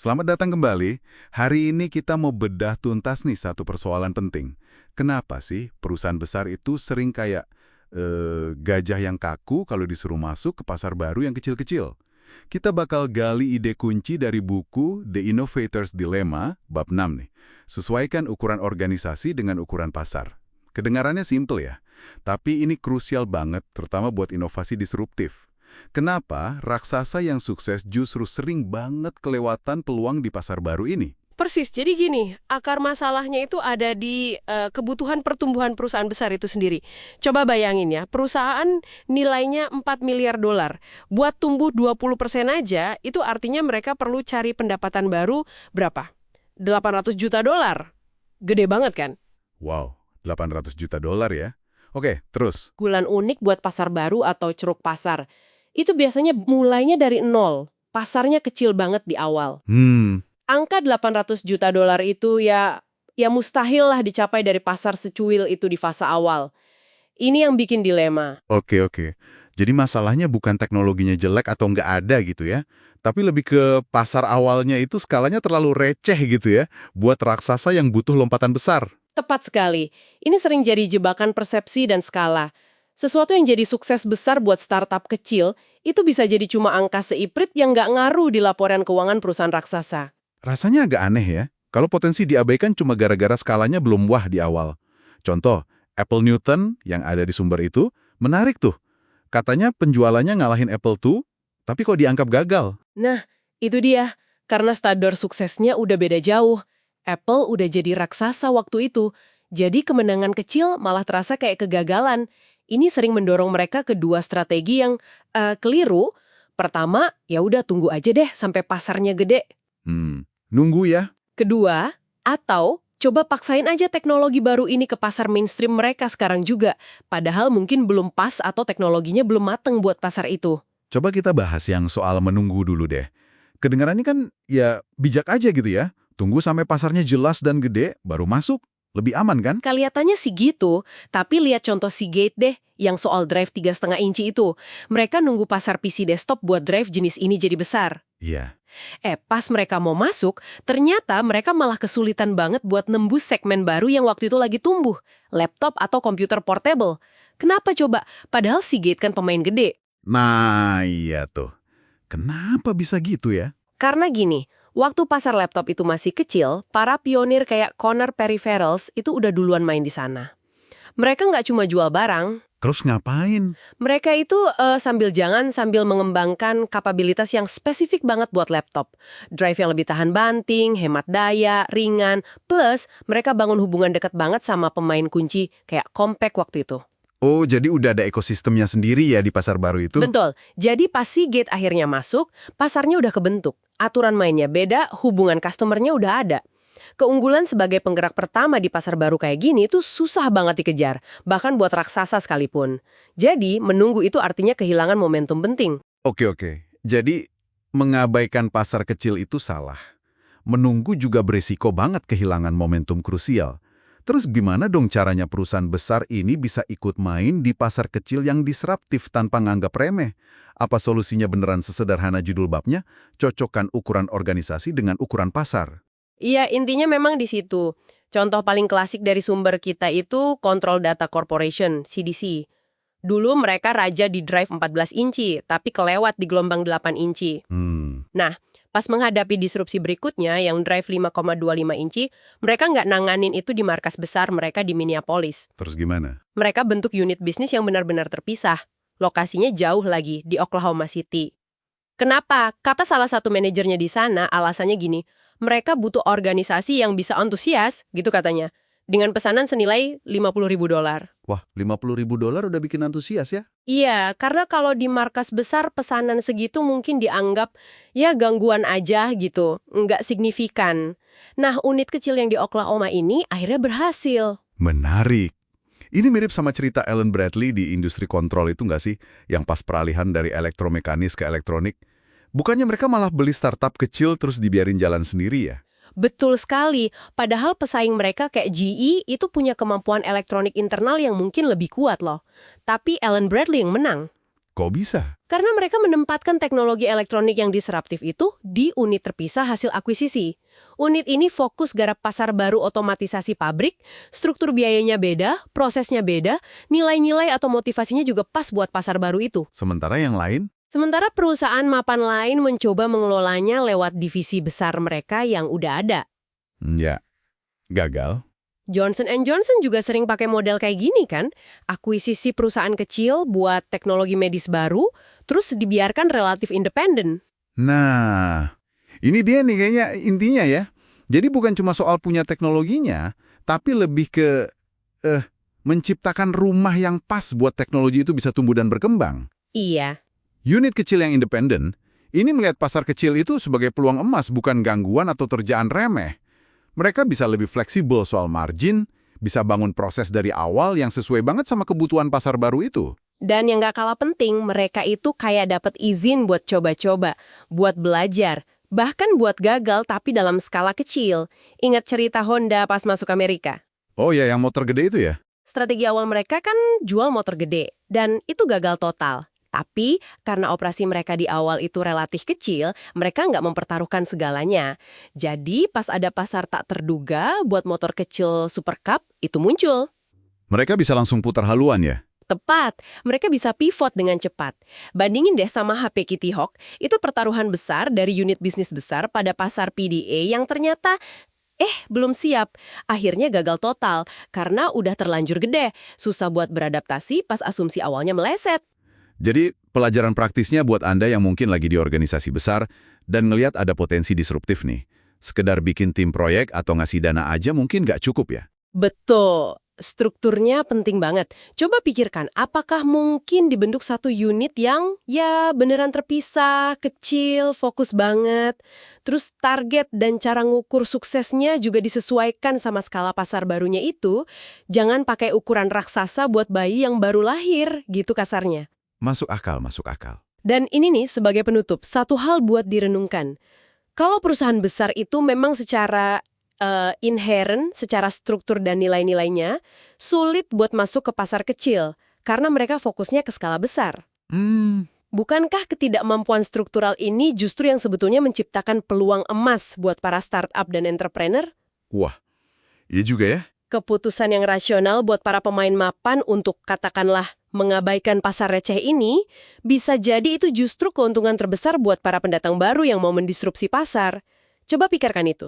Selamat datang kembali. Hari ini kita mau bedah tuntas nih satu persoalan penting. Kenapa sih perusahaan besar itu sering kayak gajah yang kaku kalau disuruh masuk ke pasar baru yang kecil-kecil? Kita bakal gali ide kunci dari buku The Innovator's Dilemma, bab 6 nih. Sesuaikan ukuran organisasi dengan ukuran pasar. Kedengarannya simple ya, tapi ini krusial banget, terutama buat inovasi disruptif. Kenapa raksasa yang sukses justru sering banget kelewatan peluang di pasar baru ini? Persis, jadi gini, akar masalahnya itu ada di kebutuhan pertumbuhan perusahaan besar itu sendiri. Coba bayangin ya, perusahaan nilainya 4 miliar dolar. Buat tumbuh 20% aja, itu artinya mereka perlu cari pendapatan baru berapa? 800 juta dolar. Gede banget kan? Wow, 800 juta dolar ya. Oke, terus? Bulan unik buat pasar baru atau ceruk pasar. Itu biasanya mulainya dari nol. Pasarnya kecil banget di awal. Angka 800 juta dolar itu ya mustahil lah dicapai dari pasar secuil itu di fase awal. Ini yang bikin dilema. Oke. Jadi masalahnya bukan teknologinya jelek atau nggak ada gitu ya, tapi lebih ke pasar awalnya itu skalanya terlalu receh gitu ya, buat raksasa yang butuh lompatan besar. Tepat sekali. Ini sering jadi jebakan persepsi dan skala. Sesuatu yang jadi sukses besar buat startup kecil, itu bisa jadi cuma angka seiprit yang nggak ngaruh di laporan keuangan perusahaan raksasa. Rasanya agak aneh ya, kalau potensi diabaikan cuma gara-gara skalanya belum wah di awal. Contoh, Apple Newton yang ada di sumber itu, menarik tuh. Katanya penjualannya ngalahin Apple II, tapi kok dianggap gagal? Nah, itu dia. Karena standar suksesnya udah beda jauh. Apple udah jadi raksasa waktu itu. Jadi kemenangan kecil malah terasa kayak kegagalan. Ini sering mendorong mereka ke dua strategi yang keliru. Pertama, ya udah tunggu aja deh sampai pasarnya gede. Nunggu ya. Kedua, atau coba paksain aja teknologi baru ini ke pasar mainstream mereka sekarang juga. Padahal mungkin belum pas atau teknologinya belum mateng buat pasar itu. Coba kita bahas yang soal menunggu dulu deh. Kedengarannya kan ya bijak aja gitu ya. Tunggu sampai pasarnya jelas dan gede, baru masuk. Lebih aman kan? Kelihatannya sih gitu, tapi lihat contoh Seagate deh, yang soal drive 3,5 inci itu. Mereka nunggu pasar PC desktop buat drive jenis ini jadi besar. Iya. Pas mereka mau masuk, ternyata mereka malah kesulitan banget buat nembus segmen baru yang waktu itu lagi tumbuh, laptop atau komputer portable. Kenapa coba? Padahal Seagate kan pemain gede. Nah, iya tuh. Kenapa bisa gitu ya? Karena gini, waktu pasar laptop itu masih kecil, para pionir kayak Corner Peripherals itu udah duluan main di sana. Mereka nggak cuma jual barang, Terus ngapain? mereka itu sambil mengembangkan kapabilitas yang spesifik banget buat laptop. Drive yang lebih tahan banting, hemat daya, ringan, plus mereka bangun hubungan dekat banget sama pemain kunci kayak Compaq waktu itu. Oh, jadi udah ada ekosistemnya sendiri ya di pasar baru itu? Betul. Jadi pas Seagate akhirnya masuk, pasarnya udah kebentuk. Aturan mainnya beda, hubungan customernya udah ada. Keunggulan sebagai penggerak pertama di pasar baru kayak gini itu susah banget dikejar, bahkan buat raksasa sekalipun. Jadi, menunggu itu artinya kehilangan momentum penting. Oke. Jadi, mengabaikan pasar kecil itu salah. Menunggu juga beresiko banget kehilangan momentum krusial. Terus gimana dong caranya perusahaan besar ini bisa ikut main di pasar kecil yang disruptif tanpa nganggap remeh? Apa solusinya beneran sesederhana judul babnya? Cocokkan ukuran organisasi dengan ukuran pasar. Iya, intinya memang di situ. Contoh paling klasik dari sumber kita itu Control Data Corporation, CDC. Dulu mereka raja di drive 14 inci, tapi kelewat di gelombang 8 inci. Nah, pas menghadapi disrupsi berikutnya yang drive 5,25 inci, mereka nggak nanganin itu di markas besar mereka di Minneapolis. Terus gimana? Mereka bentuk unit bisnis yang benar-benar terpisah. Lokasinya jauh lagi, di Oklahoma City. Kenapa? Kata salah satu manajernya di sana, alasannya gini, mereka butuh organisasi yang bisa antusias, gitu katanya, dengan pesanan senilai $50.000. Wah, $50.000 udah bikin antusias ya? Iya, karena kalau di markas besar pesanan segitu mungkin dianggap ya gangguan aja gitu, nggak signifikan. Nah, unit kecil yang di Oklahoma ini akhirnya berhasil. Menarik. Ini mirip sama cerita Alan Bradley di industri kontrol itu nggak sih? Yang pas peralihan dari elektromekanis ke elektronik. Bukannya mereka malah beli startup kecil terus dibiarin jalan sendiri ya? Betul sekali, padahal pesaing mereka kayak GE itu punya kemampuan elektronik internal yang mungkin lebih kuat loh. Tapi Alan Bradley yang menang. Kok bisa? Karena mereka menempatkan teknologi elektronik yang disruptif itu di unit terpisah hasil akuisisi. Unit ini fokus garap pasar baru otomatisasi pabrik, struktur biayanya beda, prosesnya beda, nilai-nilai atau motivasinya juga pas buat pasar baru itu. Sementara yang lain? Sementara perusahaan mapan lain mencoba mengelolanya lewat divisi besar mereka yang udah ada. Ya, gagal. Johnson Johnson juga sering pakai model kayak gini kan, akuisisi perusahaan kecil buat teknologi medis baru, terus dibiarkan relatif independen. Nah, ini dia nih kayaknya intinya ya. Jadi bukan cuma soal punya teknologinya, tapi lebih ke menciptakan rumah yang pas buat teknologi itu bisa tumbuh dan berkembang. Iya, Unit kecil yang independen, ini melihat pasar kecil itu sebagai peluang emas bukan gangguan atau kerjaan remeh. Mereka bisa lebih fleksibel soal margin, bisa bangun proses dari awal yang sesuai banget sama kebutuhan pasar baru itu. dan yang gak kalah penting, mereka itu kayak dapat izin buat coba-coba, buat belajar, bahkan buat gagal tapi dalam skala kecil. Ingat cerita Honda pas masuk Amerika? Oh ya, yang motor gede itu ya? Strategi awal mereka kan jual motor gede, dan itu gagal total. Tapi, karena operasi mereka di awal itu relatif kecil, mereka nggak mempertaruhkan segalanya. Jadi, pas ada pasar tak terduga buat motor kecil Super Cup, itu muncul. Mereka bisa langsung putar haluan ya? Tepat, mereka bisa pivot dengan cepat. Bandingin deh sama HP Kitty Hawk, itu pertaruhan besar dari unit bisnis besar pada pasar PDA yang ternyata belum siap. Akhirnya gagal total, karena udah terlanjur gede. Susah buat beradaptasi pas asumsi awalnya meleset. Jadi, pelajaran praktisnya buat Anda yang mungkin lagi di organisasi besar dan ngelihat ada potensi disruptif nih. Sekedar bikin tim proyek atau ngasih dana aja mungkin nggak cukup ya? Betul, strukturnya penting banget. Coba pikirkan, apakah mungkin dibentuk satu unit yang ya beneran terpisah, kecil, fokus banget. Terus target dan cara ngukur suksesnya juga disesuaikan sama skala pasar barunya itu. Jangan pakai ukuran raksasa buat bayi yang baru lahir, gitu kasarnya. Masuk akal, masuk akal. Dan ini nih sebagai penutup, satu hal buat direnungkan. Kalau perusahaan besar itu memang secara inherent, secara struktur dan nilai-nilainya, sulit buat masuk ke pasar kecil, karena mereka fokusnya ke skala besar. Bukankah ketidakmampuan struktural ini justru yang sebetulnya menciptakan peluang emas buat para startup dan entrepreneur? Wah, iya juga ya. Keputusan yang rasional buat para pemain mapan untuk katakanlah mengabaikan pasar receh ini, bisa jadi itu justru keuntungan terbesar buat para pendatang baru yang mau mendisrupsi pasar. Coba pikirkan itu.